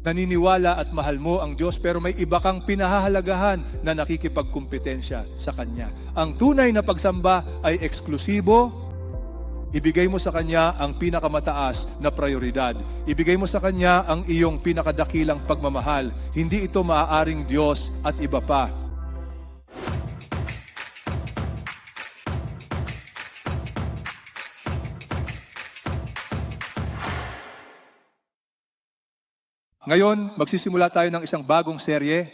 naniniwala at mahal mo ang Diyos pero may iba kang pinahahalagahan na nakikipagkumpetensya sa Kanya. Ang tunay na pagsamba ay eksklusibo. Ibigay mo sa Kanya ang pinakamataas na prioridad. Ibigay mo sa Kanya ang iyong pinakadakilang pagmamahal. Hindi ito maaaring Diyos at iba pa. Ngayon, magsisimula tayo ng isang bagong serye.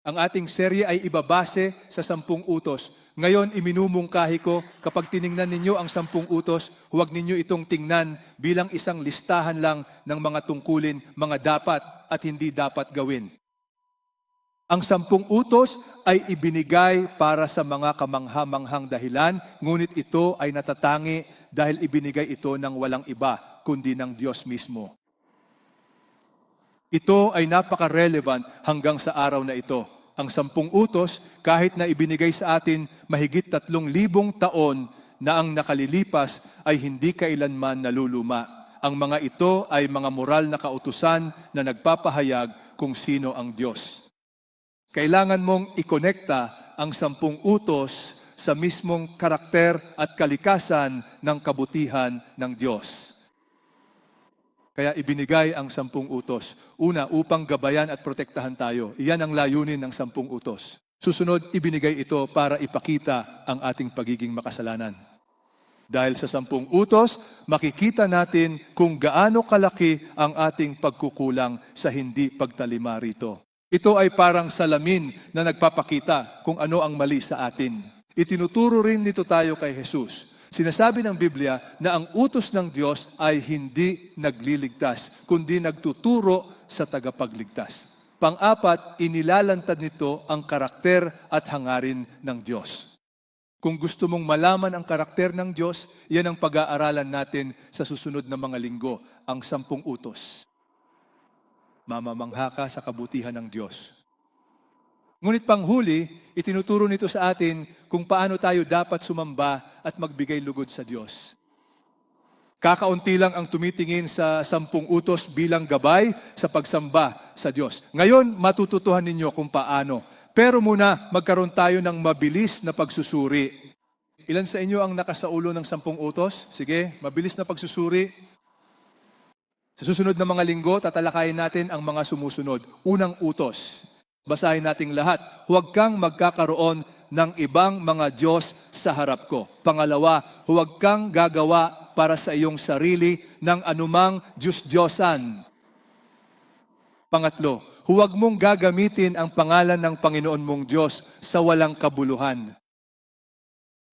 Ang ating serye ay ibabase sa 10 utos. Ngayon, iminumungkahi ko, kapag tiningnan ninyo ang 10 utos, huwag ninyo itong tingnan bilang isang listahan lang ng mga tungkulin, mga dapat at hindi dapat gawin. Ang 10 utos ay ibinigay para sa mga kamangha-manghang dahilan, ngunit ito ay natatangi dahil ibinigay ito ng walang iba, kundi ng Diyos mismo. Ito ay napaka-relevant hanggang sa araw na ito. Ang 10 utos, kahit na ibinigay sa atin mahigit 3,000 taon na ang nakalilipas, ay hindi kailanman naluluma. Ang mga ito ay mga moral na kautusan na nagpapahayag kung sino ang Diyos. Kailangan mong ikonekta ang 10 utos sa mismong karakter at kalikasan ng kabutihan ng Diyos. Kaya ibinigay ang 10 utos. Una, upang gabayan at protektahan tayo. Iyan ang layunin ng 10 utos. Susunod, ibinigay ito para ipakita ang ating pagiging makasalanan. Dahil sa 10 utos, makikita natin kung gaano kalaki ang ating pagkukulang sa hindi pagtalima rito. Ito ay parang salamin na nagpapakita kung ano ang mali sa atin. Itinuturo rin nito tayo kay Jesus. Sinasabi ng Biblia na ang utos ng Diyos ay hindi nagliligtas, kundi nagtuturo sa tagapagligtas. Pang-apat, inilalantad nito ang karakter at hangarin ng Diyos. Kung gusto mong malaman ang karakter ng Diyos, yan ang pag-aaralan natin sa susunod na mga linggo, ang 10 utos. Mamamangha ka sa kabutihan ng Diyos. Ngunit panghuli, itinuturo nito sa atin kung paano tayo dapat sumamba at magbigay lugod sa Diyos. Kakaunti lang ang tumitingin sa 10 utos bilang gabay sa pagsamba sa Diyos. Ngayon, matututuhan ninyo kung paano. Pero muna, magkaroon tayo ng mabilis na pagsusuri. Ilan sa inyo ang nakasaulo ng 10 utos? Sige, mabilis na pagsusuri. Sa susunod na mga linggo, tatalakayin natin ang mga sumusunod. Unang utos. Basahin nating lahat. Huwag kang magkakaroon ng ibang mga Diyos sa harap ko. Pangalawa, huwag kang gagawa para sa iyong sarili ng anumang Diyos-Diyosan. Pangatlo, huwag mong gagamitin ang pangalan ng Panginoon mong Diyos sa walang kabuluhan.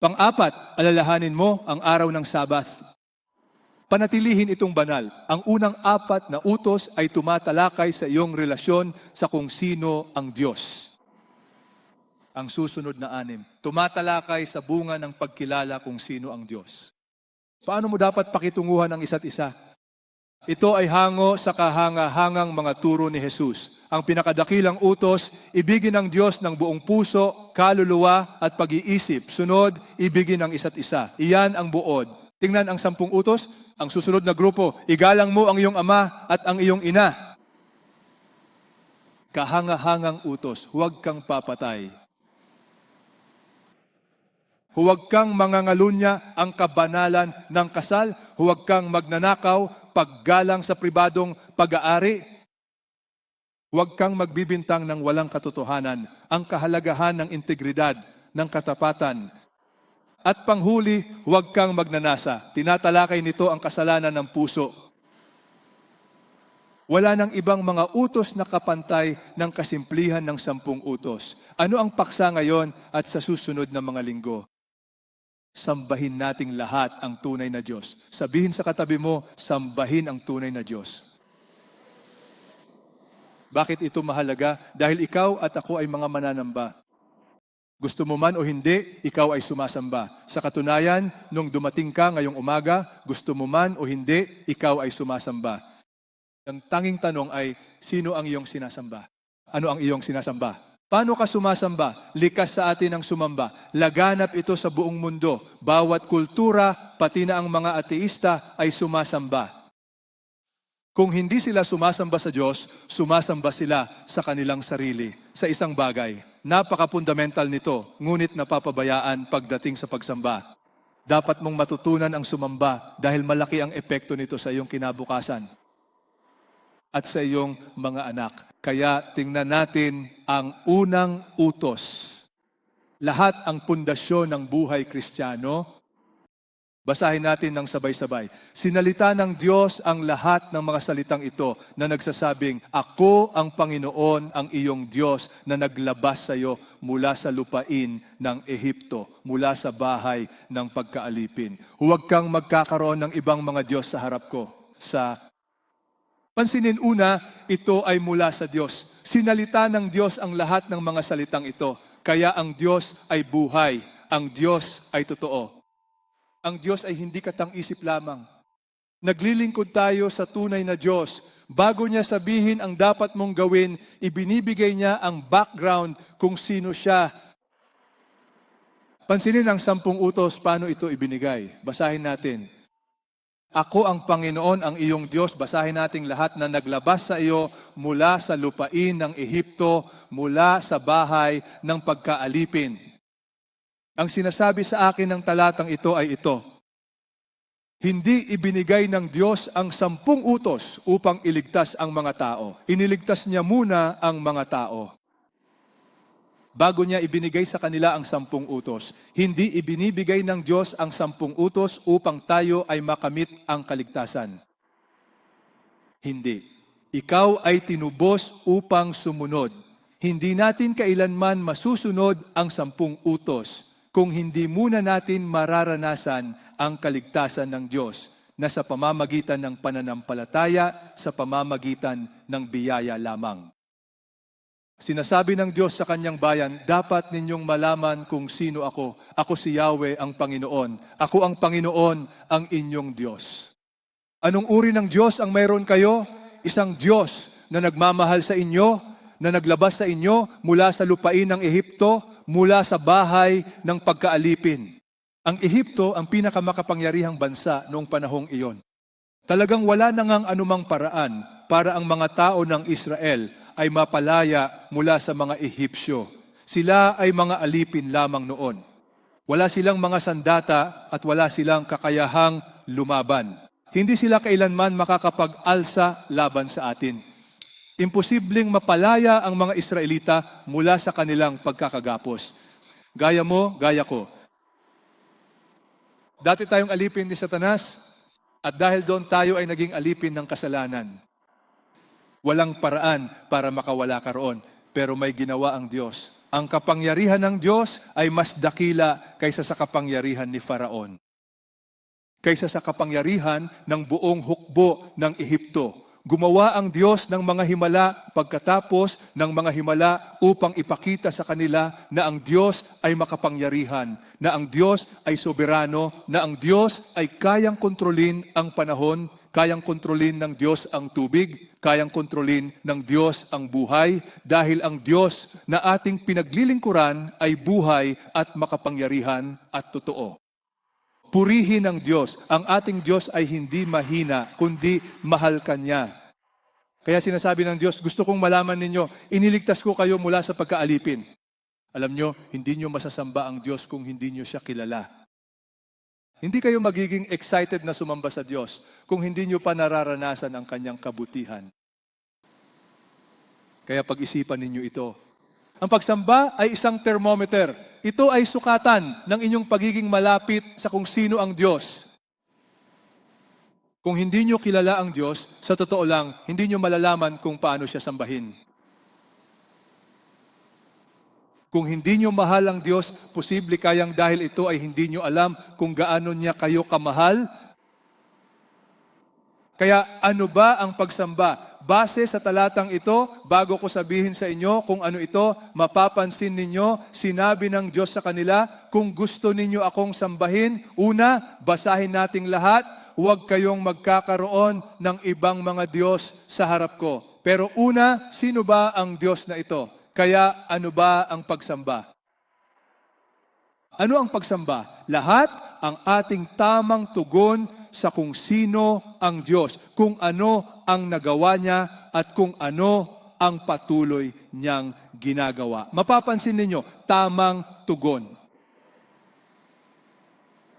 Pang-apat, alalahanin mo ang araw ng Sabath. Panatilihin itong banal. Ang unang 4 na utos ay tumatalakay sa iyong relasyon sa kung sino ang Diyos. Ang susunod na 6, tumatalakay sa bunga ng pagkilala kung sino ang Diyos. Paano mo dapat pakitunguhan ang isa't isa? Ito ay hango sa kahanga-hangang mga turo ni Jesus. Ang pinakadakilang utos, ibigin ang Diyos ng buong puso, kaluluwa at pag-iisip. Sunod, ibigin ang isa't isa. Iyan ang buod. Tingnan ang 10 utos. Ang susunod na grupo, igalang mo ang iyong ama at ang iyong ina. Kahanga-hangang utos, huwag kang papatay. Huwag kang mangangalunya ang kabanalan ng kasal. Huwag kang magnanakaw, paggalang sa pribadong pag-aari. Huwag kang magbibintang ng walang katotohanan. Ang kahalagahan ng integridad, ng katapatan. At panghuli, huwag kang magnanasa. Tinatalakay nito ang kasalanan ng puso. Wala nang ibang mga utos na kapantay ng kasimplihan ng 10 utos. Ano ang paksa ngayon at sa susunod na mga linggo? Sambahin nating lahat ang tunay na Diyos. Sabihin sa katabi mo, sambahin ang tunay na Diyos. Bakit ito mahalaga? Dahil ikaw at ako ay mga mananamba. Gusto mo man o hindi, ikaw ay sumasamba. Sa katunayan, nung dumating ka ngayong umaga, gusto mo man o hindi, ikaw ay sumasamba. Ang tanging tanong ay, sino ang iyong sinasamba? Ano ang iyong sinasamba? Paano ka sumasamba? Likas sa atin ang sumamba. Laganap ito sa buong mundo. Bawat kultura, pati na ang mga ateista, ay sumasamba. Kung hindi sila sumasamba sa Diyos, sumasamba sila sa kanilang sarili, sa isang bagay. Napaka-fundamental nito, ngunit napapabayaan pagdating sa pagsamba. Dapat mong matutunan ang sumamba dahil malaki ang epekto nito sa iyong kinabukasan at sa iyong mga anak. Kaya tingnan natin ang unang utos. Lahat ang pundasyon ng buhay Kristiyano. Basahin natin ng sabay-sabay. Sinalita ng Diyos ang lahat ng mga salitang ito na nagsasabing, Ako ang Panginoon, ang iyong Diyos na naglabas sa iyo mula sa lupain ng Ehipto, mula sa bahay ng pagkaalipin. Huwag kang magkakaroon ng ibang mga Diyos sa harap ko. Pansinin una, ito ay mula sa Diyos. Sinalita ng Diyos ang lahat ng mga salitang ito. Kaya ang Diyos ay buhay. Ang Diyos ay totoo. Ang Diyos ay hindi katang-isip lamang. Naglilingkod tayo sa tunay na Diyos. Bago niya sabihin ang dapat mong gawin, ibinibigay niya ang background kung sino siya. Pansinin ang 10 utos, paano ito ibinigay. Basahin natin. Ako ang Panginoon, ang iyong Diyos. Basahin natin lahat na naglabas sa iyo mula sa lupain ng Ehipto, mula sa bahay ng pagkaalipin. Ang sinasabi sa akin ng talatang ito ay ito. Hindi ibinigay ng Diyos ang 10 utos upang iligtas ang mga tao. Iniligtas niya muna ang mga tao. Bago niya ibinigay sa kanila ang 10 utos. Hindi ibinibigay ng Diyos ang 10 utos upang tayo ay makamit ang kaligtasan. Hindi. Ikaw ay tinubos upang sumunod. Hindi natin kailanman masusunod ang 10 utos kung hindi muna natin mararanasan ang kaligtasan ng Diyos na sa pamamagitan ng pananampalataya, sa pamamagitan ng biyaya lamang. Sinasabi ng Diyos sa kanyang bayan, dapat ninyong malaman kung sino ako. Ako si Yahweh ang Panginoon. Ako ang Panginoon, ang inyong Diyos. Anong uri ng Diyos ang mayroon kayo? Isang Diyos na nagmamahal sa inyo, na naglabas sa inyo mula sa lupain ng Ehipto, mula sa bahay ng pagkaalipin. Ang Ehipto ang pinakamakapangyarihang bansa noong panahong iyon. Talagang wala na ngang anumang paraan para ang mga tao ng Israel ay mapalaya mula sa mga Ehipsyo. Sila ay mga alipin lamang noon. Wala silang mga sandata at wala silang kakayahang lumaban. Hindi sila kailanman makakapag-alsa laban sa atin. Imposibleng mapalaya ang mga Israelita mula sa kanilang pagkakagapos. Gaya mo, gaya ko. Dati tayong alipin ni Satanas at dahil doon tayo ay naging alipin ng kasalanan. Walang paraan para makawala ka roon, pero may ginawa ang Diyos. Ang kapangyarihan ng Diyos ay mas dakila kaysa sa kapangyarihan ni Faraon. Kaysa sa kapangyarihan ng buong hukbo ng Ehipto. Gumawa ang Diyos ng mga himala pagkatapos ng mga himala upang ipakita sa kanila na ang Diyos ay makapangyarihan, na ang Diyos ay soberano, na ang Diyos ay kayang kontrolin ang panahon, kayang kontrolin ng Diyos ang tubig, kayang kontrolin ng Diyos ang buhay, dahil ang Diyos na ating pinaglilingkuran ay buhay at makapangyarihan at totoo. Purihin ang Diyos. Ang ating Diyos ay hindi mahina, kundi mahal Kanya. Kaya sinasabi ng Diyos, gusto kong malaman ninyo, iniligtas ko kayo mula sa pagkaalipin. Alam nyo, hindi nyo masasamba ang Diyos kung hindi nyo siya kilala. Hindi kayo magiging excited na sumamba sa Diyos kung hindi nyo pa nararanasan ang Kanyang kabutihan. Kaya pag-isipan ninyo ito. Ang pagsamba ay isang thermometer. Ito ay sukatan ng inyong pagiging malapit sa kung sino ang Diyos. Kung hindi nyo kilala ang Diyos, sa totoo lang, hindi nyo malalaman kung paano siya sambahin. Kung hindi nyo mahal ang Diyos, posible kayang dahil ito ay hindi nyo alam kung gaano niya kayo kamahal. Kaya ano ba ang pagsamba? Base sa talatang ito, bago ko sabihin sa inyo kung ano ito, mapapansin ninyo, sinabi ng Diyos sa kanila, kung gusto ninyo akong sambahin, una, basahin nating lahat, huwag kayong magkakaroon ng ibang mga Diyos sa harap ko. Pero una, sino ba ang Diyos na ito? Kaya ano ba ang pagsamba? Ano ang pagsamba? Lahat ang ating tamang tugon sa kung sino ang Diyos, kung ano ang nagawa niya at kung ano ang patuloy niyang ginagawa. Mapapansin ninyo, tamang tugon.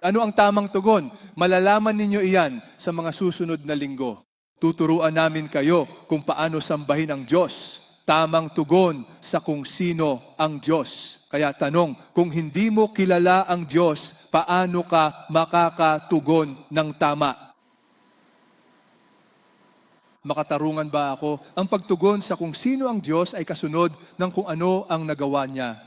Ano ang tamang tugon? Malalaman ninyo iyan sa mga susunod na linggo. Tuturuan namin kayo kung paano sambahin ang Diyos. Tamang tugon sa kung sino ang Diyos. Kaya tanong, kung hindi mo kilala ang Diyos, paano ka makakatugon ng tama? Makatarungan ba ako? Ang pagtugon sa kung sino ang Diyos ay kasunod ng kung ano ang nagawa niya.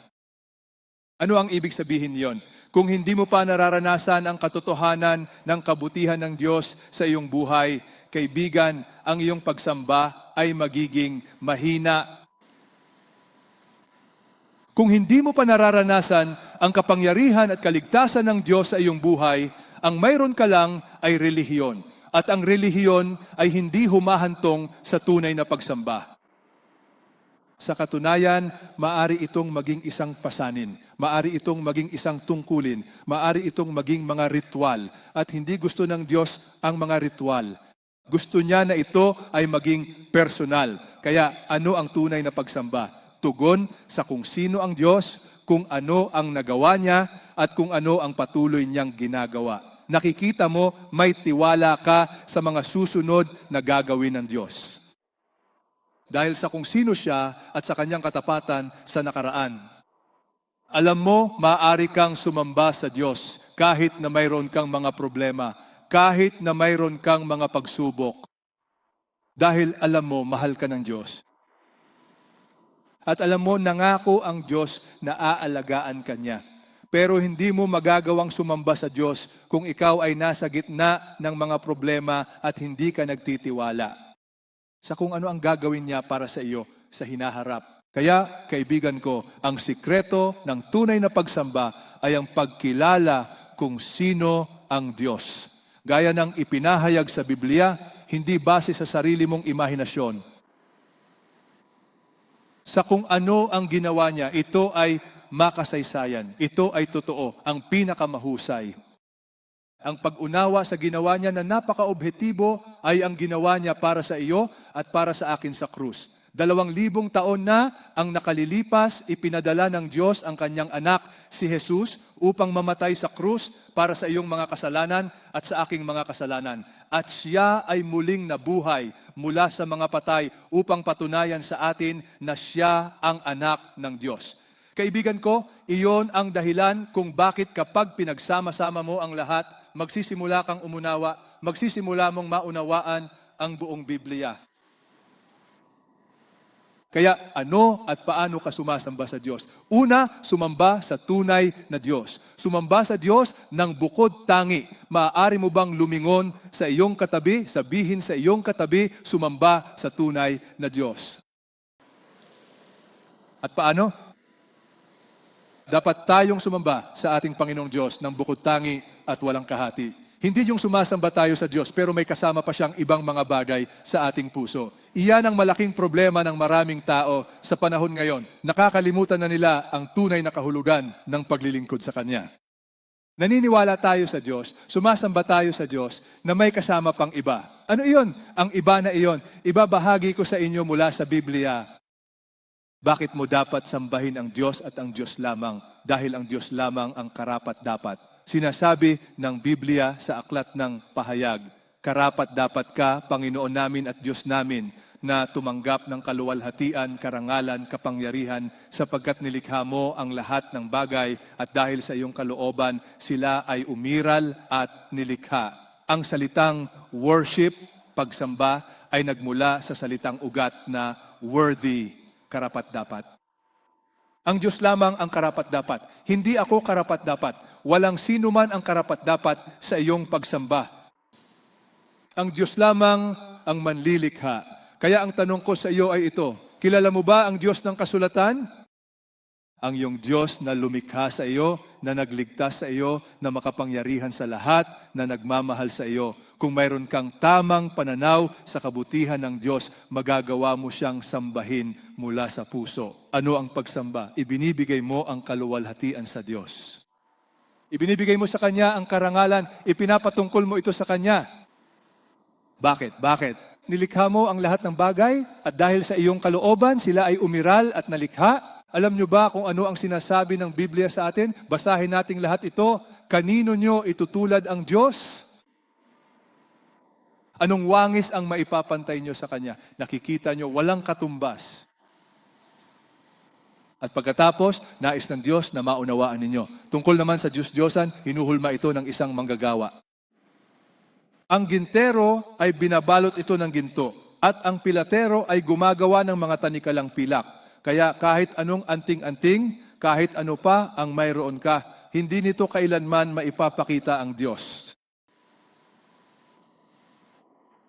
Ano ang ibig sabihin niyon? Kung hindi mo pa nararanasan ang katotohanan ng kabutihan ng Diyos sa iyong buhay, kaibigan, ang iyong pagsamba ay magiging mahina. Kung hindi mo pa nararanasan ang kapangyarihan at kaligtasan ng Diyos sa iyong buhay, ang mayroon ka lang ay relihiyon. At ang relihiyon ay hindi humahantong sa tunay na pagsamba. Sa katunayan, maari itong maging isang pasanin, maari itong maging isang tungkulin, maari itong maging mga ritual. At hindi gusto ng Diyos ang mga ritual. Gusto niya na ito ay maging personal. Kaya ano ang tunay na pagsamba? Tugon sa kung sino ang Diyos, kung ano ang nagawa niya, at kung ano ang patuloy niyang ginagawa. Nakikita mo, may tiwala ka sa mga susunod na gagawin ng Diyos. Dahil sa kung sino siya at sa kanyang katapatan sa nakaraan. Alam mo, maaari kang sumamba sa Diyos kahit na mayroon kang mga problema, kahit na mayroon kang mga pagsubok. Dahil alam mo, mahal ka ng Diyos. At alam mo, nangako ang Diyos na aalagaan ka niya. Pero hindi mo magagawang sumamba sa Diyos kung ikaw ay nasa gitna ng mga problema at hindi ka nagtitiwala sa kung ano ang gagawin niya para sa iyo sa hinaharap. Kaya, kaibigan ko, ang sikreto ng tunay na pagsamba ay ang pagkilala kung sino ang Diyos. Gaya ng ipinahayag sa Biblia, hindi base sa sarili mong imahinasyon. Sa kung ano ang ginawa niya, ito ay makasaysayan. Ito ay totoo, ang pinakamahusay. Ang pag-unawa sa ginawa niya na napaka-objektibo ay ang ginawa niya para sa iyo at para sa akin sa krus. 2,000 taon na ang nakalilipas, ipinadala ng Diyos ang kanyang anak, si Jesus, upang mamatay sa krus para sa iyong mga kasalanan at sa aking mga kasalanan. At siya ay muling nabuhay mula sa mga patay upang patunayan sa atin na siya ang anak ng Diyos. Kaibigan ko, iyon ang dahilan kung bakit kapag pinagsama-sama mo ang lahat, magsisimula kang umunawa, magsisimula mong maunawaan ang buong Biblia. Kaya ano at paano ka sumasamba sa Diyos? Una, sumamba sa tunay na Diyos. Sumamba sa Diyos ng bukod tangi. Maaari mo bang lumingon sa iyong katabi, sabihin sa iyong katabi, sumamba sa tunay na Diyos? At paano? Dapat tayong sumamba sa ating Panginoong Diyos ng bukod tangi at walang kahati. Hindi yung sumasamba tayo sa Diyos pero may kasama pa siyang ibang mga bagay sa ating puso. Iyan ang malaking problema ng maraming tao sa panahon ngayon. Nakakalimutan na nila ang tunay na kahulugan ng paglilingkod sa Kanya. Naniniwala tayo sa Diyos, sumasamba tayo sa Diyos na may kasama pang iba. Ano iyon? Ang iba na iyon. Ibabahagi ko sa inyo mula sa Biblia. Bakit mo dapat sambahin ang Diyos at ang Diyos lamang? Dahil ang Diyos lamang ang karapat-dapat. Sinasabi ng Biblia sa aklat ng pahayag, karapat-dapat ka, Panginoon namin at Diyos namin, na tumanggap ng kaluwalhatian, karangalan, kapangyarihan, sapagkat nilikha mo ang lahat ng bagay at dahil sa iyong kalooban, sila ay umiral at nilikha. Ang salitang worship, pagsamba, ay nagmula sa salitang ugat na worthy, karapat-dapat. Ang Diyos lamang ang karapat-dapat. Hindi ako karapat-dapat. Walang sino man ang karapat-dapat sa iyong pagsamba. Ang Diyos lamang ang manlilikha. Kaya ang tanong ko sa iyo ay ito, kilala mo ba ang Diyos ng kasulatan? Ang iyong Diyos na lumikha sa iyo, na nagligtas sa iyo, na makapangyarihan sa lahat, na nagmamahal sa iyo. Kung mayroon kang tamang pananaw sa kabutihan ng Diyos, magagawa mo siyang sambahin mula sa puso. Ano ang pagsamba? Ibinibigay mo ang kaluwalhatian sa Diyos. Ibinibigay mo sa Kanya ang karangalan, ipinapatungkol mo ito sa Kanya. Bakit? Bakit? Nilikha mo ang lahat ng bagay at dahil sa iyong kalooban, sila ay umiral at nalikha. Alam nyo ba kung ano ang sinasabi ng Biblia sa atin? Basahin nating lahat ito. Kanino nyo itutulad ang Diyos? Anong wangis ang maipapantay nyo sa Kanya? Nakikita nyo, walang katumbas. At pagkatapos, nais ng Diyos na maunawaan ninyo. Tungkol naman sa Diyos-Diyosan, hinuhulma ito ng isang manggagawa. Ang gintero ay binabalot ito ng ginto, at ang pilatero ay gumagawa ng mga tanikalang pilak. Kaya kahit anong anting-anting, kahit ano pa ang mayroon ka, hindi nito kailanman maipapakita ang Diyos.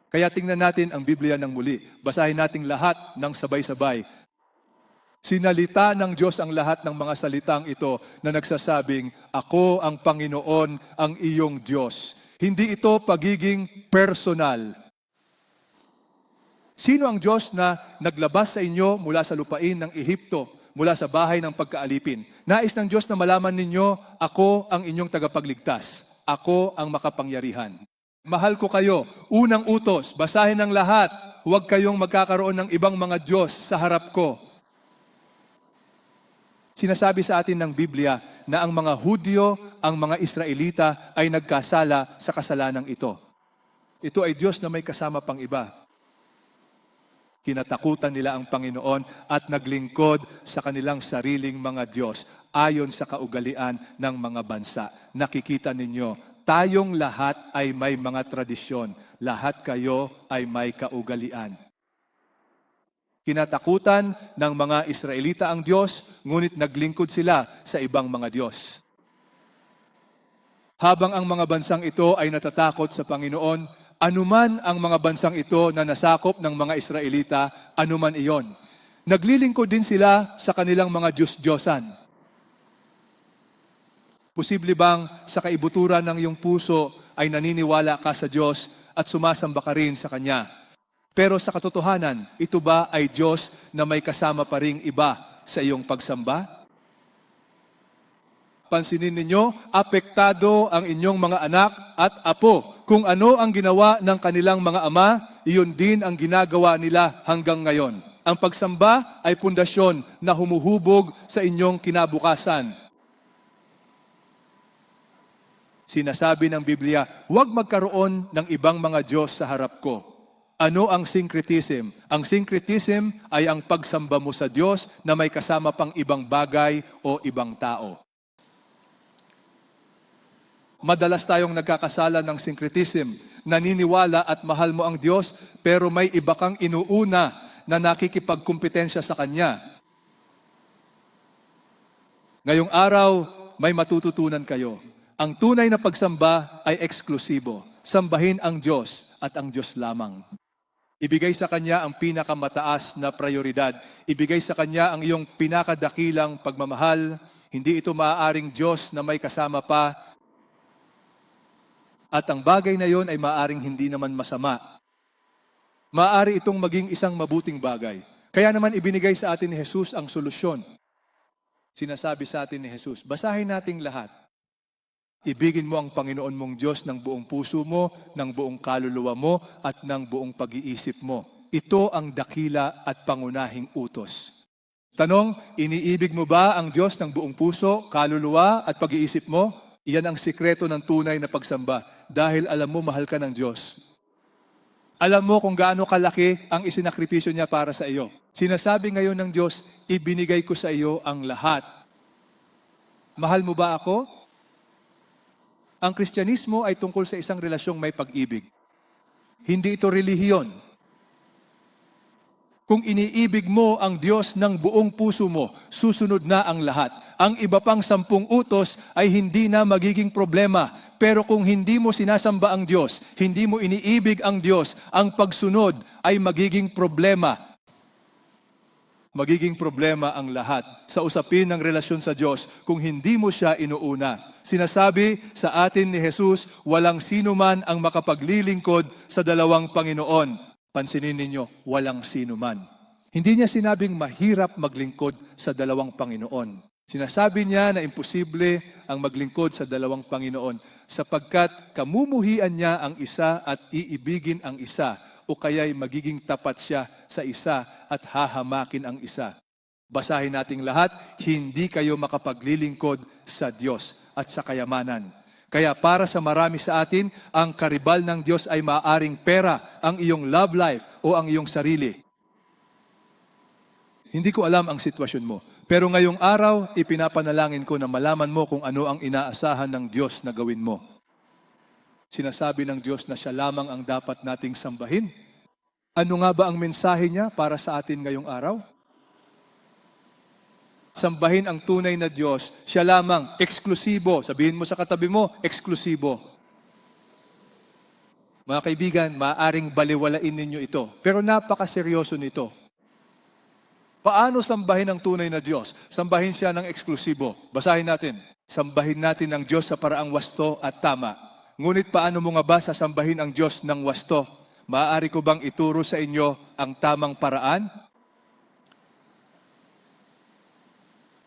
Kaya tingnan natin ang Biblia ng muli. Basahin natin lahat ng sabay-sabay. Sinalita ng Diyos ang lahat ng mga salitang ito na nagsasabing, Ako ang Panginoon, ang iyong Diyos. Hindi ito pagiging personal. Sino ang Diyos na naglabas sa inyo mula sa lupain ng Ehipto, mula sa bahay ng pagkaalipin? Nais ng Diyos na malaman ninyo, ako ang inyong tagapagligtas. Ako ang makapangyarihan. Mahal ko kayo, unang utos, basahin ng lahat, huwag kayong magkakaroon ng ibang mga Diyos sa harap ko. Sinasabi sa atin ng Biblia na ang mga Hudyo, ang mga Israelita ay nagkasala sa kasalanang ito. Ito ay Diyos na may kasama pang iba. Kinatakutan nila ang Panginoon at naglingkod sa kanilang sariling mga Diyos ayon sa kaugalian ng mga bansa. Nakikita ninyo, tayong lahat ay may mga tradisyon. Lahat kayo ay may kaugalian. Kinatakutan ng mga Israelita ang Diyos, ngunit naglingkod sila sa ibang mga Diyos. Habang ang mga bansang ito ay natatakot sa Panginoon, anuman ang mga bansang ito na nasakop ng mga Israelita, anuman iyon. Naglilingkod din sila sa kanilang mga Diyos-Diyosan. Posible bang sa kaibuturan ng iyong puso ay naniniwala ka sa Diyos at sumasamba ka rin sa Kanya? Pero sa katotohanan, ito ba ay Diyos na may kasama pa ring iba sa iyong pagsamba? Pansinin ninyo, apektado ang inyong mga anak at apo. Kung ano ang ginawa ng kanilang mga ama, iyon din ang ginagawa nila hanggang ngayon. Ang pagsamba ay pundasyon na humuhubog sa inyong kinabukasan. Sinasabi ng Biblia, huwag magkaroon ng ibang mga Diyos sa harap ko. Ano ang syncretism? Ang syncretism ay ang pagsamba mo sa Diyos na may kasama pang ibang bagay o ibang tao. Madalas tayong nagkakasala ng syncretism. Naniniwala at mahal mo ang Diyos, pero may iba kang inuuna na nakikipagkumpetensya sa Kanya. Ngayong araw, may matututunan kayo. Ang tunay na pagsamba ay eksklusibo. Sambahin ang Diyos at ang Diyos lamang. Ibigay sa Kanya ang pinakamataas na prioridad. Ibigay sa Kanya ang iyong pinakadakilang pagmamahal. Hindi ito maaaring Diyos na may kasama pa. At ang bagay na yon ay maaaring hindi naman masama. Maaari itong maging isang mabuting bagay. Kaya naman ibinigay sa atin ni Jesus ang solusyon. Sinasabi sa atin ni Jesus, basahin nating lahat. Ibigin mo ang Panginoon mong Diyos ng buong puso mo, ng buong kaluluwa mo, at ng buong pag-iisip mo. Ito ang dakila at pangunahing utos. Tanong, iniibig mo ba ang Diyos ng buong puso, kaluluwa, at pag-iisip mo? Iyan ang sikreto ng tunay na pagsamba dahil alam mo mahal ka ng Diyos. Alam mo kung gaano kalaki ang isinakripisyo niya para sa iyo. Sinasabi ngayon ng Diyos, ibinigay ko sa iyo ang lahat. Mahal mo ba ako? Ang Kristyanismo ay tungkol sa isang relasyong may pag-ibig. Hindi ito relihiyon. Kung iniibig mo ang Diyos ng buong puso mo, susunod na ang lahat. Ang iba pang 10 utos ay hindi na magiging problema. Pero kung hindi mo sinasamba ang Diyos, hindi mo iniibig ang Diyos, ang pagsunod ay magiging problema. Magiging problema ang lahat sa usapin ng relasyon sa Diyos kung hindi mo siya inuuna. Sinasabi sa atin ni Jesus, walang sino man ang makapaglilingkod sa dalawang Panginoon. Pansinin ninyo, walang sino man. Hindi niya sinabing mahirap maglingkod sa dalawang Panginoon. Sinasabi niya na imposible ang maglingkod sa dalawang Panginoon sapagkat kamumuhian niya ang isa at iibigin ang isa o kaya'y magiging tapat siya sa isa at hahamakin ang isa. Basahin nating lahat, hindi kayo makapaglilingkod sa Diyos at sa kayamanan. Kaya para sa marami sa atin, ang karibal ng Diyos ay maaaring pera, ang iyong love life o ang iyong sarili. Hindi ko alam ang sitwasyon mo. Pero ngayong araw, ipinapanalangin ko na malaman mo kung ano ang inaasahan ng Diyos na gawin mo. Sinasabi ng Diyos na siya lamang ang dapat nating sambahin. Ano nga ba ang mensahe niya para sa atin ngayong araw? Sambahin ang tunay na Diyos, siya lamang, eksklusibo. Sabihin mo sa katabi mo, eksklusibo. Mga kaibigan, maaaring baliwalain ninyo ito. Pero napakaseryoso nito. Paano sambahin ang tunay na Diyos? Sambahin siya ng eksklusibo. Basahin natin. Sambahin natin ang Diyos sa paraang wasto at tama. Ngunit paano mo nga ba sasambahin ang Diyos ng wasto? Maaari ko bang ituro sa inyo ang tamang paraan?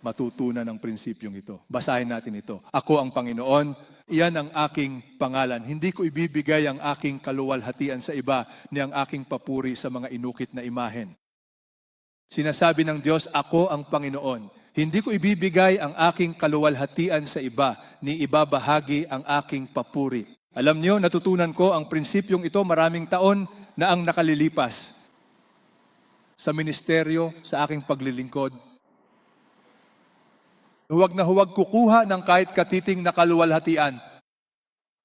Matutunan ang prinsipyong ito. Basahin natin ito. Ako ang Panginoon, iyan ang aking pangalan. Hindi ko ibibigay ang aking kaluwalhatian sa iba ni ang aking papuri sa mga inukit na imahen. Sinasabi ng Diyos, ako ang Panginoon. Hindi ko ibibigay ang aking kaluwalhatian sa iba, ni ibabahagi ang aking papuri. Alam niyo, natutunan ko ang prinsipyong ito maraming taon na ang nakalilipas. Sa ministeryo, sa aking paglilingkod. Huwag na huwag kukuha ng kahit katiting na kaluwalhatian.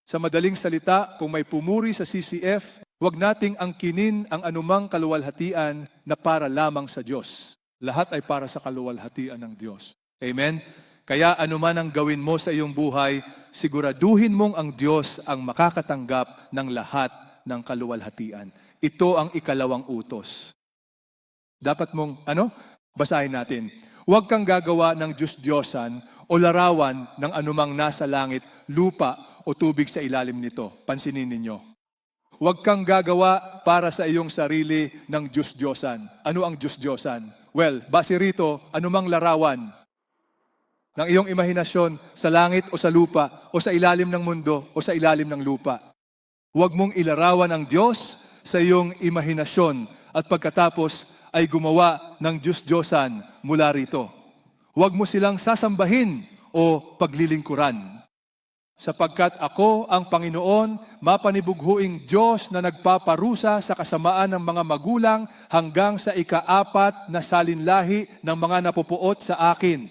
Sa madaling salita, kung may pumuri sa CCF, huwag nating angkinin ang anumang kaluwalhatian na para lamang sa Diyos. Lahat ay para sa kaluwalhatian ng Diyos. Amen? Kaya anuman ang gawin mo sa iyong buhay, siguraduhin mong ang Diyos ang makakatanggap ng lahat ng kaluwalhatian. Ito ang ikalawang utos. Dapat mong, basahin natin. Huwag kang gagawa ng Diyos-Diyosan o larawan ng anumang nasa langit, lupa o tubig sa ilalim nito. Pansinin ninyo. Huwag kang gagawa para sa iyong sarili ng Diyos-Diyosan. Ano ang Diyos-Diyosan? Well, base rito, anumang larawan ng iyong imahinasyon sa langit o sa lupa o sa ilalim ng mundo o sa ilalim ng lupa. Huwag mong ilarawan ang Diyos sa iyong imahinasyon at pagkatapos ay gumawa ng Diyos-Diyosan mula rito. Huwag mo silang sasambahin o paglilingkuran. Sapagkat ako ang Panginoon, mapanibughuing Diyos na nagpaparusa sa kasamaan ng mga magulang hanggang sa ika-4 na salinlahi ng mga napupuot sa akin.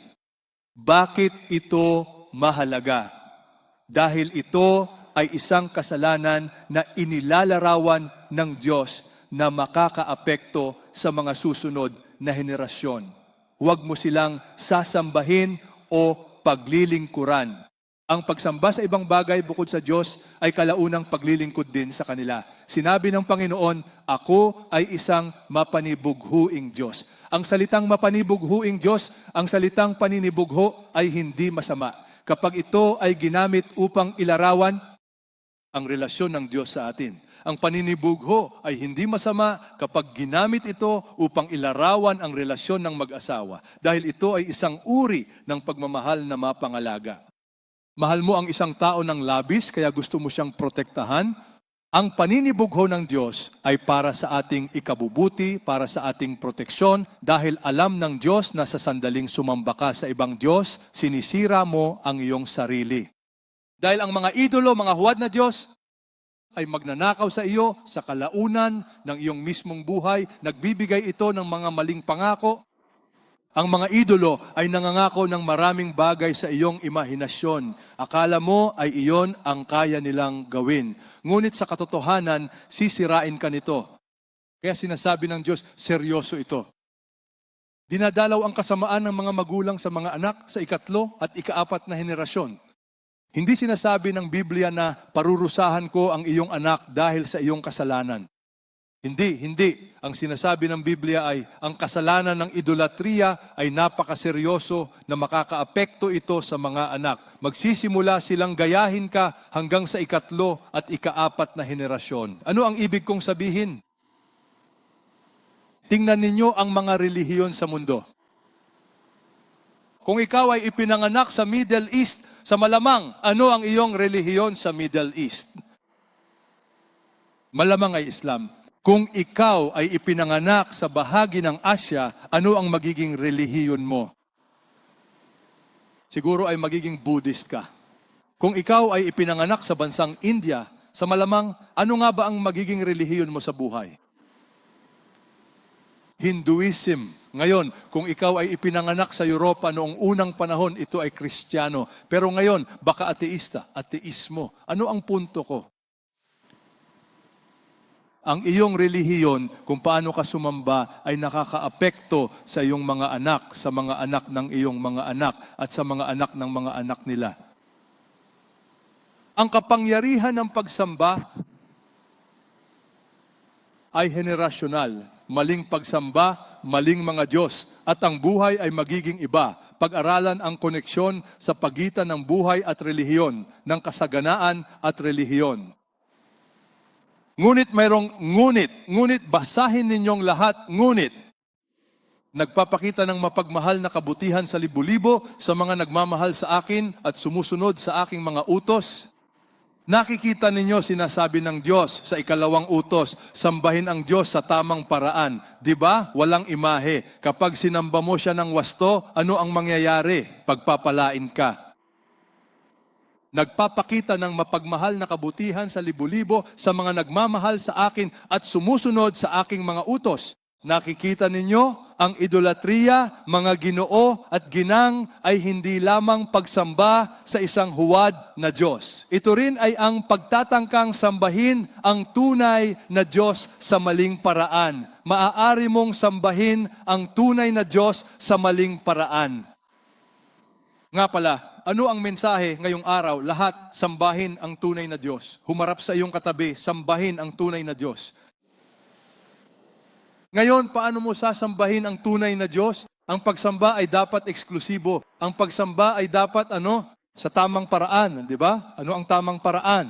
Bakit ito mahalaga? Dahil ito ay isang kasalanan na inilalarawan ng Diyos na makakaapekto sa mga susunod na henerasyon. Huwag mo silang sasambahin o paglilingkuran. Ang pagsamba sa ibang bagay bukod sa Diyos ay kalaunang paglilingkod din sa kanila. Sinabi ng Panginoon, ako ay isang mapanibughuing Diyos. Ang salitang mapanibughuing Diyos, ang salitang paninibugho ay hindi masama. Kapag ito ay ginamit upang ilarawan ang relasyon ng Diyos sa atin. Ang paninibugho ay hindi masama kapag ginamit ito upang ilarawan ang relasyon ng mag-asawa. Dahil ito ay isang uri ng pagmamahal na mapangalaga. Mahal mo ang isang tao ng labis, kaya gusto mo siyang protektahan. Ang paninibugho ng Diyos ay para sa ating ikabubuti, para sa ating proteksyon, dahil alam ng Diyos na sa sandaling sumamba ka sa ibang Diyos, sinisira mo ang iyong sarili. Dahil ang mga idolo, mga huwad na Diyos, ay magnanakaw sa iyo sa kalaunan ng iyong mismong buhay, nagbibigay ito ng mga maling pangako. Ang mga idolo ay nangangako ng maraming bagay sa iyong imahinasyon. Akala mo ay iyon ang kaya nilang gawin. Ngunit sa katotohanan, sisirain ka nito. Kaya sinasabi ng Diyos, seryoso ito. Dinadalaw ang kasamaan ng mga magulang sa mga anak sa ikatlo at ika-4 na henerasyon. Hindi sinasabi ng Biblia na parurusahan ko ang iyong anak dahil sa iyong kasalanan. Hindi. Ang sinasabi ng Biblia ay ang kasalanan ng idolatriya ay napakaseryoso na makakaapekto ito sa mga anak. Magsisimula silang gayahin ka hanggang sa ikatlo at ika-4 na henerasyon. Ano ang ibig kong sabihin? Tingnan ninyo ang mga relihiyon sa mundo. kung ikaw ay ipinanganak sa Middle East, sa malamang, ano ang iyong relihiyon sa Middle East? Malamang ay Islam. Kung ikaw ay ipinanganak sa bahagi ng Asya, ano ang magiging relihiyon mo? Siguro ay magiging Buddhist ka. Kung ikaw ay ipinanganak sa bansang India, sa malamang, ano nga ba ang magiging relihiyon mo sa buhay? Hinduism. Ngayon, kung ikaw ay ipinanganak sa Europa noong unang panahon, ito ay Kristiyano. Pero ngayon, baka ateísta, ateismo. Ano ang punto ko? Ang iyong relihiyon, kung paano ka sumamba, ay nakakaapekto sa iyong mga anak, sa mga anak ng iyong mga anak, at sa mga anak ng mga anak nila. Ang kapangyarihan ng pagsamba ay henerasyonal. Maling pagsamba, maling mga Diyos, at ang buhay ay magiging iba. Pag-aralan ang koneksyon sa pagitan ng buhay at relihiyon, ng kasaganaan at relihiyon. Ngunit mayroong ngunit basahin ninyong lahat, ngunit. Nagpapakita ng mapagmahal na kabutihan sa libo-libo sa mga nagmamahal sa akin at sumusunod sa aking mga utos. Nakikita ninyo, sinasabi ng Diyos sa ikalawang utos, sambahin ang Diyos sa tamang paraan. Diba? Walang imahe. Kapag sinamba mo siya ng wasto, ano ang mangyayari? Pagpapalain ka. Nagpapakita ng mapagmahal na kabutihan sa libo-libo sa mga nagmamahal sa akin at sumusunod sa aking mga utos. Nakikita ninyo, ang idolatriya, mga ginoo at ginang ay hindi lamang pagsamba sa isang huwad na Diyos. Ito rin ay ang pagtatangkang sambahin ang tunay na Diyos sa maling paraan. Maaari mong sambahin ang tunay na Diyos sa maling paraan. Nga pala, ano ang mensahe ngayong araw? Lahat, sambahin ang tunay na Diyos. Humarap sa iyong katabi, sambahin ang tunay na Diyos. Ngayon, paano mo sasambahin ang tunay na Diyos? Ang pagsamba ay dapat eksklusibo. Ang pagsamba ay dapat sa tamang paraan, di ba? Ano ang tamang paraan?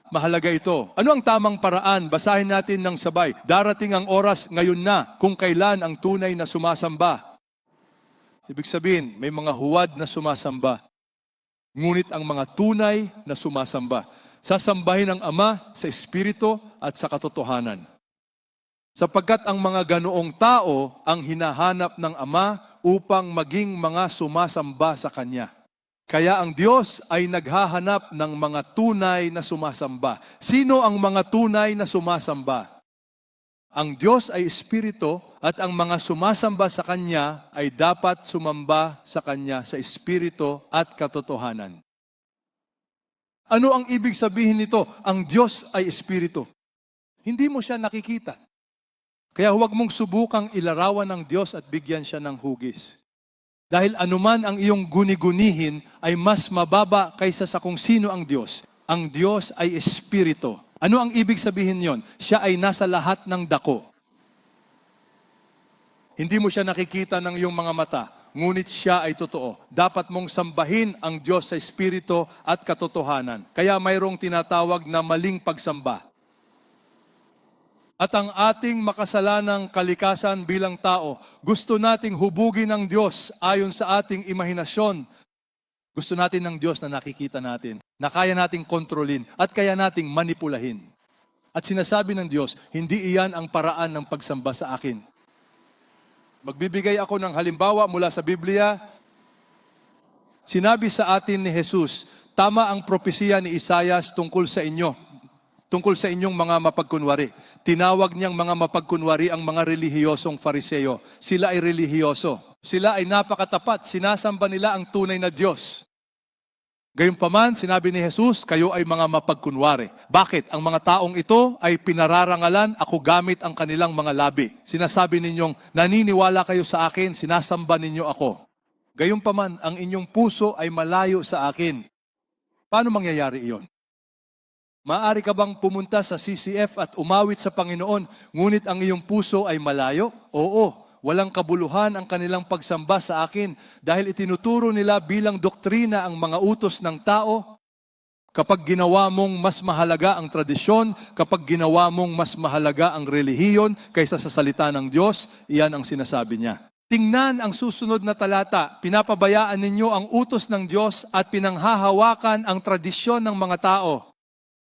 Mahalaga ito. Ano ang tamang paraan? Basahin natin ng sabay. Darating ang oras ngayon na kung kailan ang tunay na sumasamba. Ibig sabihin, may mga huwad na sumasamba. Ngunit ang mga tunay na sumasamba. Sasambahin ang Ama sa Espiritu at sa katotohanan. Sapagkat ang mga ganoong tao ang hinahanap ng Ama upang maging mga sumasamba sa Kanya. Kaya ang Diyos ay naghahanap ng mga tunay na sumasamba. Sino ang mga tunay na sumasamba? Ang Diyos ay Espiritu at ang mga sumasamba sa Kanya ay dapat sumamba sa Kanya sa Espiritu at katotohanan. Ano ang ibig sabihin nito? Ang Diyos ay Espiritu. Hindi mo siya nakikita. Kaya huwag mong subukang ilarawan ng Diyos at bigyan siya ng hugis. Dahil anuman ang iyong guni-gunihin ay mas mababa kaysa sa kung sino ang Diyos. Ang Diyos ay Espiritu. Ano ang ibig sabihin yon? Siya ay nasa lahat ng dako. Hindi mo siya nakikita ng iyong mga mata. Ngunit siya ay totoo. Dapat mong sambahin ang Diyos sa Espiritu at katotohanan. Kaya mayroong tinatawag na maling pagsamba. At ang ating makasalanang kalikasan bilang tao, gusto nating hubugin ng Diyos ayon sa ating imahinasyon. Gusto natin ng Diyos na nakikita natin, na kaya nating kontrolin at kaya nating manipulahin. At sinasabi ng Diyos, hindi iyan ang paraan ng pagsamba sa akin. Magbibigay ako ng halimbawa mula sa Biblia. Sinabi sa atin ni Jesus, tama ang propesiya ni Isaias tungkol sa inyo, tungkol sa inyong mga mapagkunwari. Tinawag niyang mga mapagkunwari ang mga relihiyosong Fariseo. Sila ay relihiyoso. Sila ay napakatapat. Sinasamba nila ang tunay na Diyos. Gayunpaman, sinabi ni Jesus, kayo ay mga mapagkunwari. Bakit? Ang mga taong ito ay pinararangalan, ako gamit ang kanilang mga labi. Sinasabi ninyong, naniniwala kayo sa akin, sinasamba ninyo ako. Gayunpaman, ang inyong puso ay malayo sa akin. Paano mangyayari iyon? Maaari ka bang pumunta sa CCF at umawit sa Panginoon, ngunit ang iyong puso ay malayo? Oo. Walang kabuluhan ang kanilang pagsamba sa akin dahil itinuturo nila bilang doktrina ang mga utos ng tao. Kapag ginawa mong mas mahalaga ang tradisyon, kapag ginawa mong mas mahalaga ang relihiyon kaysa sa salita ng Diyos, iyan ang sinasabi niya. Tingnan ang susunod na talata. Pinapabayaan ninyo ang utos ng Diyos at pinanghahawakan ang tradisyon ng mga tao.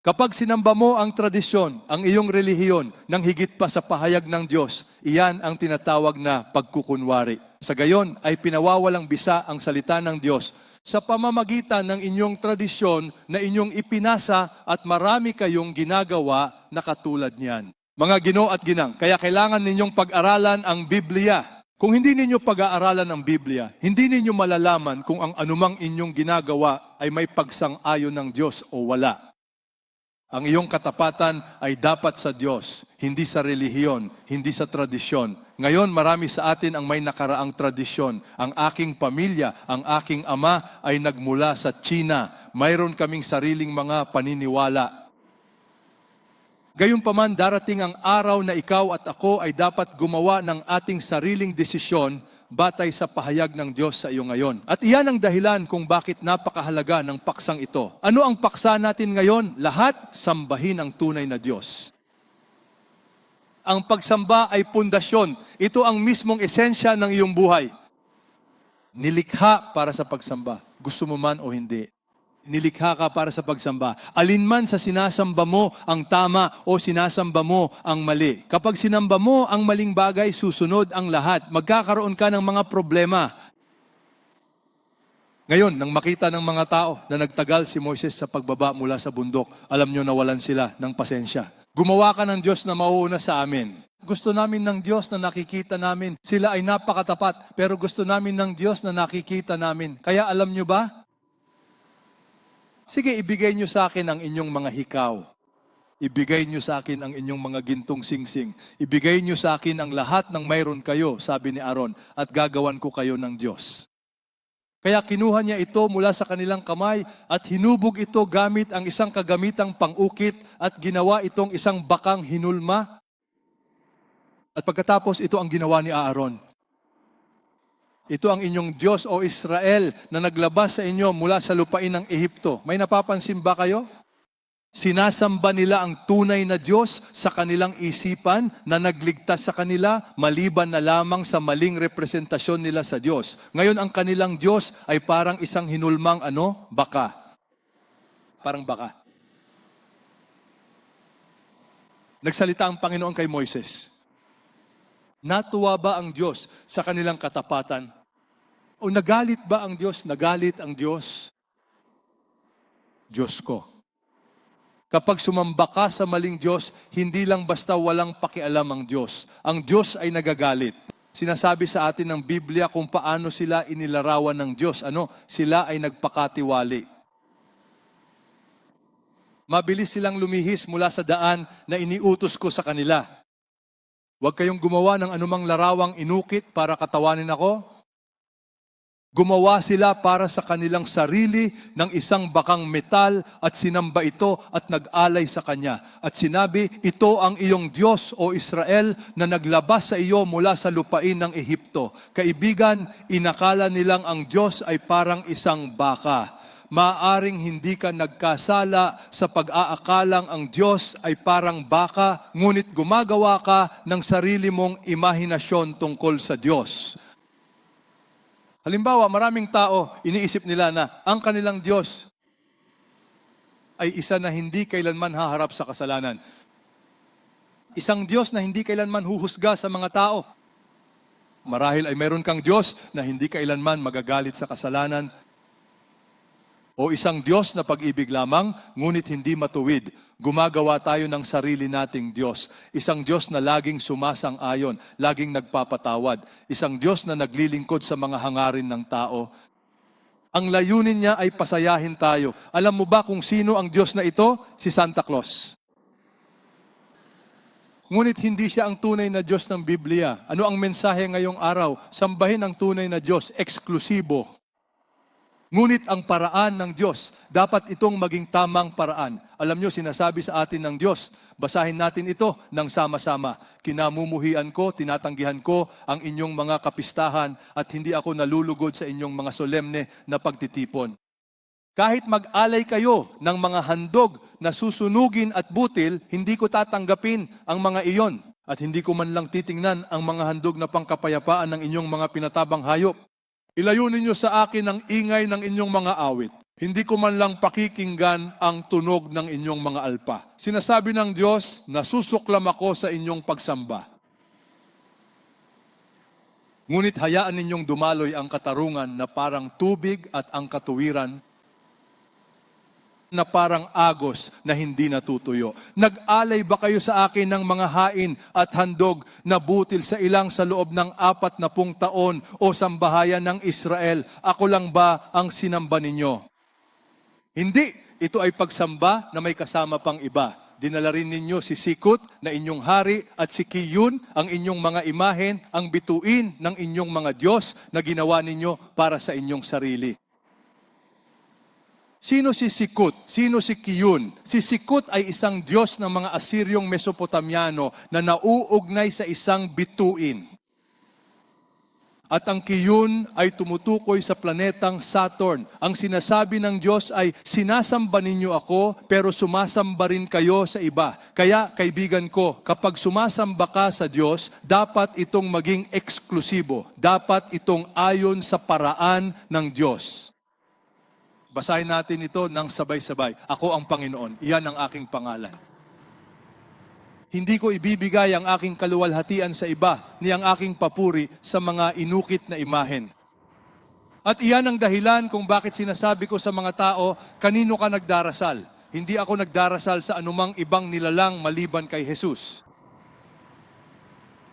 Kapag sinamba mo ang tradisyon, ang iyong relihiyon, nang higit pa sa pahayag ng Diyos, iyan ang tinatawag na pagkukunwari. Sa gayon ay pinawawalang bisa ang salita ng Diyos sa pamamagitan ng inyong tradisyon na inyong ipinasa at marami kayong ginagawa na katulad niyan. Mga Ginoo at ginang, kaya kailangan ninyong pag-aralan ang Biblia. Kung hindi ninyo pag-aaralan ang Biblia, hindi ninyo malalaman kung ang anumang inyong ginagawa ay may pagsang-ayon ng Diyos o wala. Ang iyong katapatan ay dapat sa Diyos, hindi sa relihiyon, hindi sa tradisyon. Ngayon, marami sa atin ang may nakaraang tradisyon. Ang aking pamilya, ang aking ama ay nagmula sa China. Mayroon kaming sariling mga paniniwala. Gayunpaman, darating ang araw na ikaw at ako ay dapat gumawa ng ating sariling desisyon batay sa pahayag ng Diyos sa iyo ngayon. At iyan ang dahilan kung bakit napakahalaga ng paksang ito. Ano ang paksa natin ngayon? Lahat sambahin ang tunay na Diyos. Ang pagsamba ay pundasyon. Ito ang mismong esensya ng iyong buhay. Nilikha para sa pagsamba. Gusto mo man o hindi. Nilikha ka para sa pagsamba. Alinman sa sinasamba mo ang tama o sinasamba mo ang mali. Kapag sinamba mo ang maling bagay, susunod ang lahat. Magkakaroon ka ng mga problema. Ngayon, nang makita ng mga tao na nagtagal si Moises sa pagbaba mula sa bundok, alam nyo nawalan sila ng pasensya. Gumawa ka ng Diyos na mauuna sa amin. Gusto namin ng Diyos na nakikita namin. Sila ay napakatapat, pero gusto namin ng Diyos na nakikita namin. Kaya alam nyo ba? Sige, ibigay nyo sa akin ang inyong mga hikaw. Ibigay nyo sa akin ang inyong mga gintong singsing. Ibigay nyo sa akin ang lahat ng mayroon kayo, sabi ni Aaron, at gagawan ko kayo ng Diyos. Kaya kinuha niya ito mula sa kanilang kamay at hinubog ito gamit ang isang kagamitang pang-ukit at ginawa itong isang bakang hinulma. At pagkatapos, ito ang ginawa ni Aaron. Ito ang inyong Diyos o Israel na naglabas sa inyo mula sa lupain ng Ehipto. May napapansin ba kayo? Sinasamba nila ang tunay na Diyos sa kanilang isipan na nagligtas sa kanila maliban na lamang sa maling representasyon nila sa Diyos. Ngayon ang kanilang Diyos ay parang isang hinulmang baka. Parang baka. Nagsalita ang Panginoon kay Moises. Natuwa ba ang Diyos sa kanilang katapatan? O nagalit ba ang Diyos? Nagalit ang Diyos. Diyos ko. Kapag sumamba ka sa maling Diyos, hindi lang basta walang pakialam ang Diyos. Ang Diyos ay nagagalit. Sinasabi sa atin ng Biblia kung paano sila inilarawan ng Diyos. Sila ay nagpakatiwali. Mabilis silang lumihis mula sa daan na iniutos ko sa kanila. Huwag kayong gumawa ng anumang larawang inukit para katawanin ako. Gumawa sila para sa kanilang sarili ng isang bakang metal at sinamba ito at nag-alay sa kanya. At sinabi, ito ang iyong Diyos o Israel na naglabas sa iyo mula sa lupain ng Ehipto. Kaibigan, inakala nilang ang Diyos ay parang isang baka. Maaring hindi ka nagkasala sa pag-aakalang ang Diyos ay parang baka, ngunit gumagawa ka ng sarili mong imahinasyon tungkol sa Diyos. Halimbawa, maraming tao, iniisip nila na ang kanilang Diyos ay isa na hindi kailanman haharap sa kasalanan. Isang Diyos na hindi kailanman huhusga sa mga tao. Marahil ay meron kang Diyos na hindi kailanman magagalit sa kasalanan. O isang Diyos na pag-ibig lamang, ngunit hindi matuwid. Gumagawa tayo ng sarili nating Diyos. Isang Diyos na laging sumasang-ayon, laging nagpapatawad. Isang Diyos na naglilingkod sa mga hangarin ng tao. Ang layunin niya ay pasayahin tayo. Alam mo ba kung sino ang Diyos na ito? Si Santa Claus. Ngunit hindi siya ang tunay na Diyos ng Biblia. Ano ang mensahe ngayong araw? Sambahin ang tunay na Diyos, eksklusibo. Ngunit ang paraan ng Diyos, dapat itong maging tamang paraan. Alam nyo, sinasabi sa atin ng Diyos, basahin natin ito ng sama-sama. Kinamumuhian ko, tinatanggihan ko ang inyong mga kapistahan at hindi ako nalulugod sa inyong mga solemne na pagtitipon. Kahit mag-alay kayo ng mga handog na susunugin at butil, hindi ko tatanggapin ang mga iyon. At hindi ko man lang titingnan ang mga handog na pangkapayapaan ng inyong mga pinatabang hayop. Ilayo ninyo sa akin ang ingay ng inyong mga awit. Hindi ko man lang pakikinggan ang tunog ng inyong mga alpa. Sinasabi ng Diyos, nasusuklam ako sa inyong pagsamba. Ngunit hayaan ninyong dumaloy ang katarungan na parang tubig at ang katuwiran na parang agos na hindi natutuyo. Nag-alay ba kayo sa akin ng mga hain at handog na butil sa ilang sa loob ng 40 taon o sambahayan ng Israel? Ako lang ba ang sinamba ninyo? Hindi, ito ay pagsamba na may kasama pang iba. Dinala rin ninyo si Sikut na inyong hari at si Kiyun ang inyong mga imahen, ang bituin ng inyong mga Diyos na ginawa ninyo para sa inyong sarili. Sino si Sikut? Sino si Kiyun? Si Sikut ay isang Diyos ng mga Asiryong Mesopotamiano na nauugnay sa isang bituin. At ang Kiyun ay tumutukoy sa planetang Saturn. Ang sinasabi ng Diyos ay, sinasamba ninyo ako, pero sumasamba rin kayo sa iba. Kaya, kaibigan ko, kapag sumasamba ka sa Diyos, dapat itong maging eksklusibo. Dapat itong ayon sa paraan ng Diyos. Basahin natin ito ng sabay-sabay. Ako ang Panginoon. Iyan ang aking pangalan. Hindi ko ibibigay ang aking kaluwalhatian sa iba, ni ang aking papuri sa mga inukit na imahen. At iyan ang dahilan kung bakit sinasabi ko sa mga tao, kanino ka nagdarasal? Hindi ako nagdarasal sa anumang ibang nilalang maliban kay Jesus.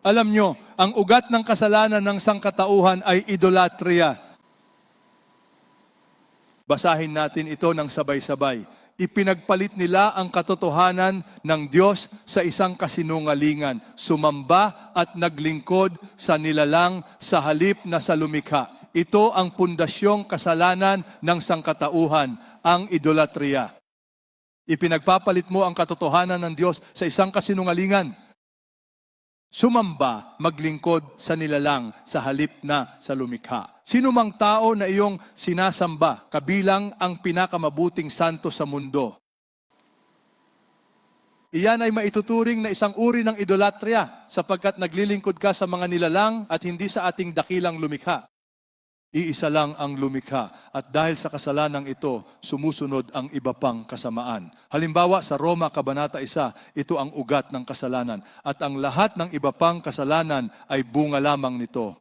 Alam nyo, ang ugat ng kasalanan ng sangkatauhan ay idolatria. Basahin natin ito ng sabay-sabay. Ipinagpalit nila ang katotohanan ng Diyos sa isang kasinungalingan. Sumamba at naglingkod sa nilalang sa halip na sa lumikha. Ito ang pundasyong kasalanan ng sangkatauhan, ang idolatria. Ipinagpapalit mo ang katotohanan ng Diyos sa isang kasinungalingan. Sumamba, maglingkod sa nilalang sa halip na sa lumikha. Sino mang tao na iyong sinasamba, kabilang ang pinakamabuting santo sa mundo, iyan ay maituturing na isang uri ng idolatria sapagkat naglilingkod ka sa mga nilalang at hindi sa ating dakilang lumikha. Iisa lang ang lumikha at dahil sa kasalanang ito, sumusunod ang iba pang kasamaan. Halimbawa sa Roma Kabanata 1, ito ang ugat ng kasalanan at ang lahat ng iba pang kasalanan ay bunga lamang nito.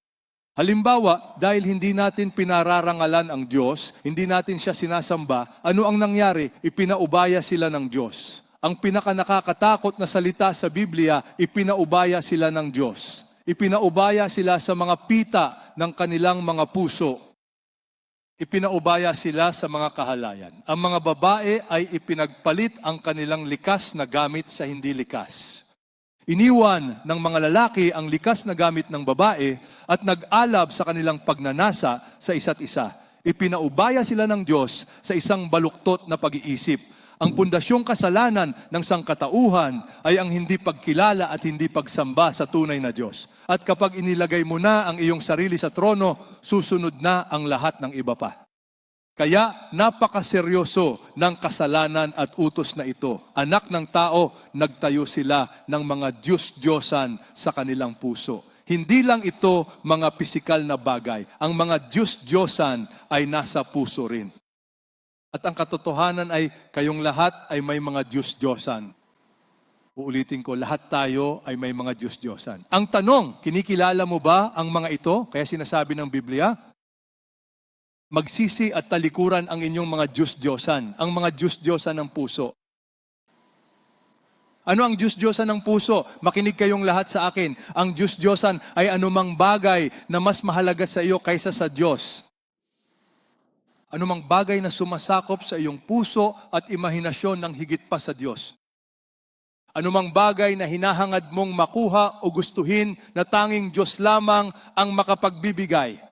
Halimbawa, dahil hindi natin pinararangalan ang Diyos, hindi natin siya sinasamba, ano ang nangyari? Ipinaubaya sila ng Diyos. Ang pinakanakakatakot na salita sa Biblia, ipinaubaya sila ng Diyos. Ipinaubaya sila sa mga pita ng kanilang mga puso. Ipinaubaya sila sa mga kahalayan. Ang mga babae ay ipinagpalit ang kanilang likas na gamit sa hindi likas. Iniwan ng mga lalaki ang likas na gamit ng babae at nag-alab sa kanilang pagnanasa sa isa't isa. Ipinaubaya sila ng Diyos sa isang baluktot na pag-iisip. Ang pundasyong kasalanan ng sangkatauhan ay ang hindi pagkilala at hindi pagsamba sa tunay na Diyos. At kapag inilagay mo na ang iyong sarili sa trono, susunod na ang lahat ng iba pa. Kaya napakaseryoso ng kasalanan at utos na ito. Anak ng tao, nagtayo sila ng mga Diyos-Diyosan sa kanilang puso. Hindi lang ito mga pisikal na bagay. Ang mga Diyos-Diyosan ay nasa puso rin. At ang katotohanan ay kayong lahat ay may mga Diyos-Diyosan. Uulitin ko, lahat tayo ay may mga Diyos-Diyosan. Ang tanong, kinikilala mo ba ang mga ito? Kaya sinasabi ng Biblia, magsisi at talikuran ang inyong mga Diyos-Diyosan, ang mga Diyos-Diyosan ng puso. Ano ang Diyos-Diyosan ng puso? Makinig kayong lahat sa akin. Ang Diyos-Diyosan ay anumang bagay na mas mahalaga sa iyo kaysa sa Diyos. Anumang bagay na sumasakop sa iyong puso at imahinasyon ng higit pa sa Diyos. Anumang bagay na hinahangad mong makuha o gustuhin na tanging Diyos lamang ang makapagbibigay.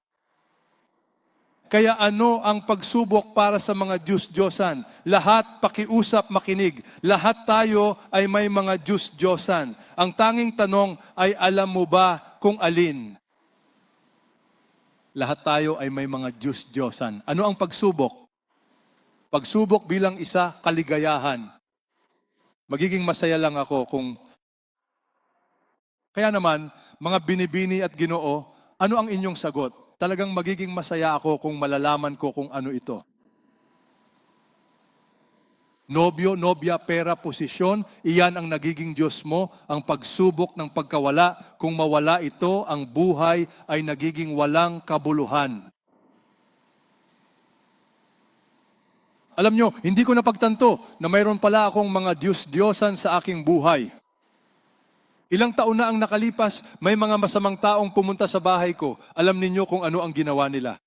Kaya ano ang pagsubok para sa mga Diyos-Diyosan? Lahat pakiusap makinig. Lahat tayo ay may mga Diyos-Diyosan. Ang tanging tanong ay alam mo ba kung alin? Lahat tayo ay may mga Diyos-Diyosan. Ano ang pagsubok? Pagsubok bilang isa, kaligayahan. Magiging masaya lang ako kung Kaya naman, mga binibini at Ginoo, ano ang inyong sagot? Talagang magiging masaya ako kung malalaman ko kung ano ito. Nobyo, nobya, pera, posisyon, iyan ang nagiging Diyos mo, ang pagsubok ng pagkawala. Kung mawala ito, ang buhay ay nagiging walang kabuluhan. Alam nyo, hindi ko napagtanto na mayroon pala akong mga Diyos-Diyosan sa aking buhay. Ilang taon na ang nakalipas, may mga masamang taong pumunta sa bahay ko. Alam ninyo kung ano ang ginawa nila.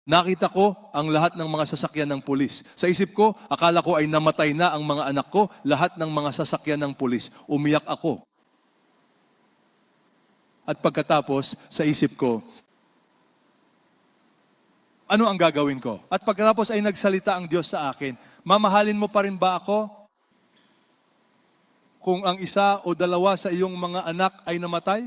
Nakita ko ang lahat ng mga sasakyan ng pulis. Sa isip ko, akala ko ay namatay na ang mga anak ko, lahat ng mga sasakyan ng pulis. Umiyak ako. At pagkatapos, sa isip ko, ano ang gagawin ko? At pagkatapos ay nagsalita ang Diyos sa akin, mamahalin mo pa rin ba ako? Kung ang isa o dalawa sa iyong mga anak ay namatay?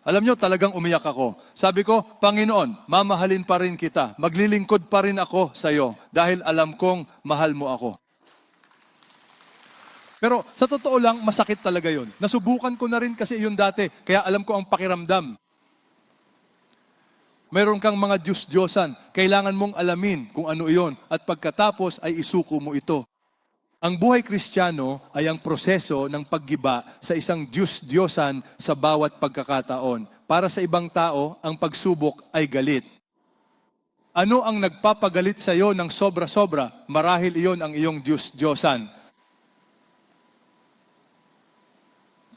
Alam nyo, talagang umiyak ako. Sabi ko, Panginoon, mamahalin pa rin kita. Maglilingkod pa rin ako sa iyo dahil alam kong mahal mo ako. Pero sa totoo lang, masakit talaga yon. Nasubukan ko na rin kasi yun dati, kaya alam ko ang pakiramdam. Meron kang mga Diyos-Diyosan, kailangan mong alamin kung ano iyon at pagkatapos ay isuko mo ito. Ang buhay Kristiyano ay ang proseso ng paggiba sa isang Diyos-Diyosan sa bawat pagkakataon. Para sa ibang tao, ang pagsubok ay galit. Ano ang nagpapagalit sa iyo ng sobra-sobra? Marahil iyon ang iyong Diyos-Diyosan.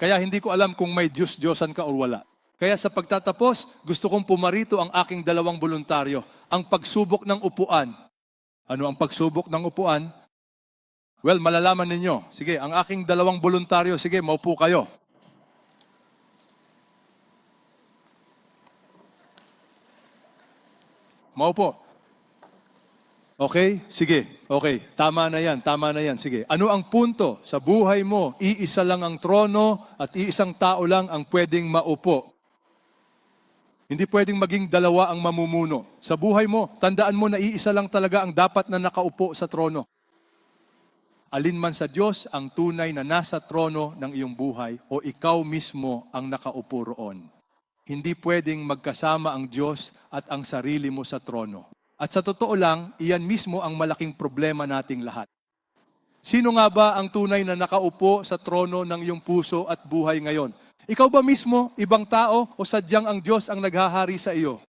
Kaya hindi ko alam kung may Diyos-Diyosan ka o wala. Kaya sa pagtatapos, gusto kong pumarito ang aking dalawang voluntaryo. Ang pagsubok ng upuan. Ano ang pagsubok ng upuan? Well, malalaman ninyo. Sige, ang aking dalawang voluntaryo, sige, maupo kayo. Maupo. Okay? Sige. Okay. Tama na yan. Sige. Ano ang punto? Sa buhay mo, iisa lang ang trono at iisang tao lang ang pwedeng maupo. Hindi pwedeng maging dalawa ang mamumuno. Sa buhay mo, tandaan mo na iisa lang talaga ang dapat na nakaupo sa trono. Alinman sa Diyos ang tunay na nasa trono ng iyong buhay o ikaw mismo ang nakaupo roon. Hindi pwedeng magkasama ang Diyos at ang sarili mo sa trono. At sa totoo lang, iyan mismo ang malaking problema nating lahat. Sino nga ba ang tunay na nakaupo sa trono ng iyong puso at buhay ngayon? Ikaw ba mismo, ibang tao, o sadyang ang Diyos ang naghahari sa iyo?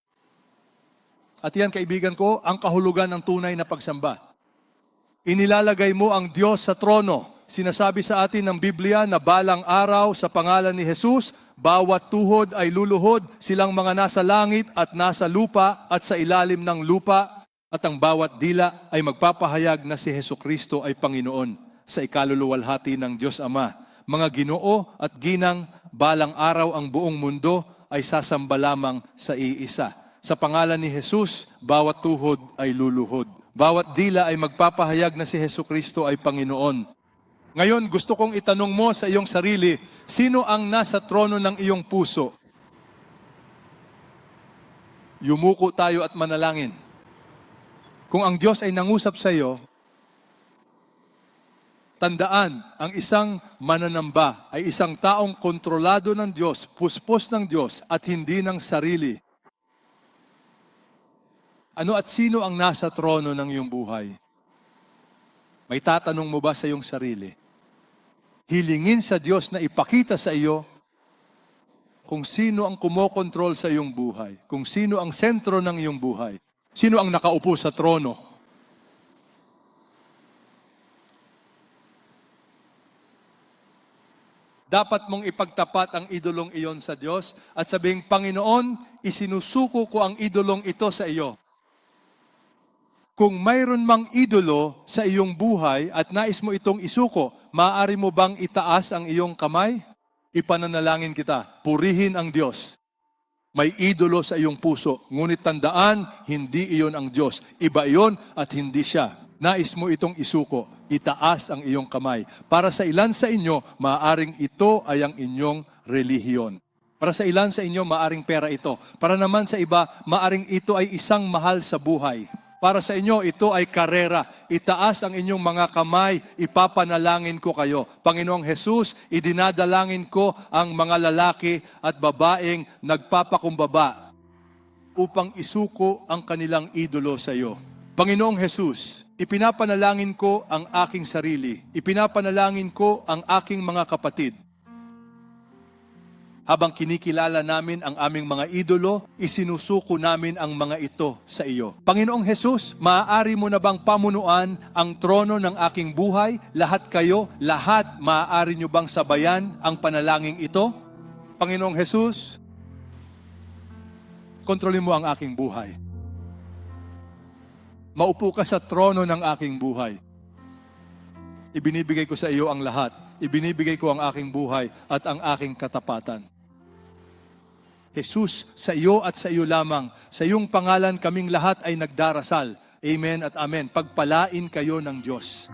At yan, kaibigan ko, ang kahulugan ng tunay na pagsamba. Inilalagay mo ang Diyos sa trono. Sinasabi sa atin ng Biblia na balang araw sa pangalan ni Jesus, bawat tuhod ay luluhod, silang mga nasa langit at nasa lupa at sa ilalim ng lupa, at ang bawat dila ay magpapahayag na si Hesukristo ay Panginoon sa ikaluluwalhati ng Diyos Ama. Mga Ginoo at ginang, balang araw ang buong mundo ay sasamba lamang sa iisa. Sa pangalan ni Jesus, bawat tuhod ay luluhod. Bawat dila ay magpapahayag na si Hesukristo ay Panginoon. Ngayon, gusto kong itanong mo sa iyong sarili, sino ang nasa trono ng iyong puso? Yumuko tayo at manalangin. Kung ang Diyos ay nangusap sa iyo, tandaan, ang isang mananamba ay isang taong kontrolado ng Diyos, puspos ng Diyos at hindi ng sarili. Ano at sino ang nasa trono ng iyong buhay? May tatanong mo ba sa iyong sarili? Hilingin sa Diyos na ipakita sa iyo kung sino ang kumokontrol sa iyong buhay, kung sino ang sentro ng iyong buhay, sino ang nakaupo sa trono. Dapat mong ipagtapat ang idolong iyon sa Diyos at sabihing, Panginoon, isinusuko ko ang idolong ito sa iyo. Kung mayroon mang idolo sa iyong buhay at nais mo itong isuko, maaari mo bang itaas ang iyong kamay? Ipananalangin kita, purihin ang Diyos. May idolo sa iyong puso, ngunit tandaan, hindi iyon ang Diyos. Iba iyon at hindi siya. Nais mo itong isuko, itaas ang iyong kamay. Para sa ilan sa inyo, maaaring ito ay ang inyong relihiyon. Para sa ilan sa inyo, maaaring pera ito. Para naman sa iba, maaaring ito ay isang mahal sa buhay. Para sa inyo, ito ay karera. Itaas ang inyong mga kamay, ipapanalangin ko kayo. Panginoong Jesus, idinadalangin ko ang mga lalaki at babaeng nagpapakumbaba upang isuko ang kanilang idolo sa iyo. Panginoong Jesus, ipinapanalangin ko ang aking sarili. Ipinapanalangin ko ang aking mga kapatid. Habang kinikilala namin ang aming mga idolo, isinusuko namin ang mga ito sa iyo. Panginoong Jesus, maaari mo na bang pamunuan ang trono ng aking buhay? Lahat kayo, lahat, maaari nyo bang sabayan ang panalangin ito? Panginoong Jesus, kontrolin mo ang aking buhay. Maupo ka sa trono ng aking buhay. Ibinibigay ko sa iyo ang lahat. Ibinibigay ko ang aking buhay at ang aking katapatan. Jesus, sa iyo at sa iyo lamang, sa iyong pangalan kaming lahat ay nagdarasal. Amen at amen. Pagpalain kayo ng Diyos.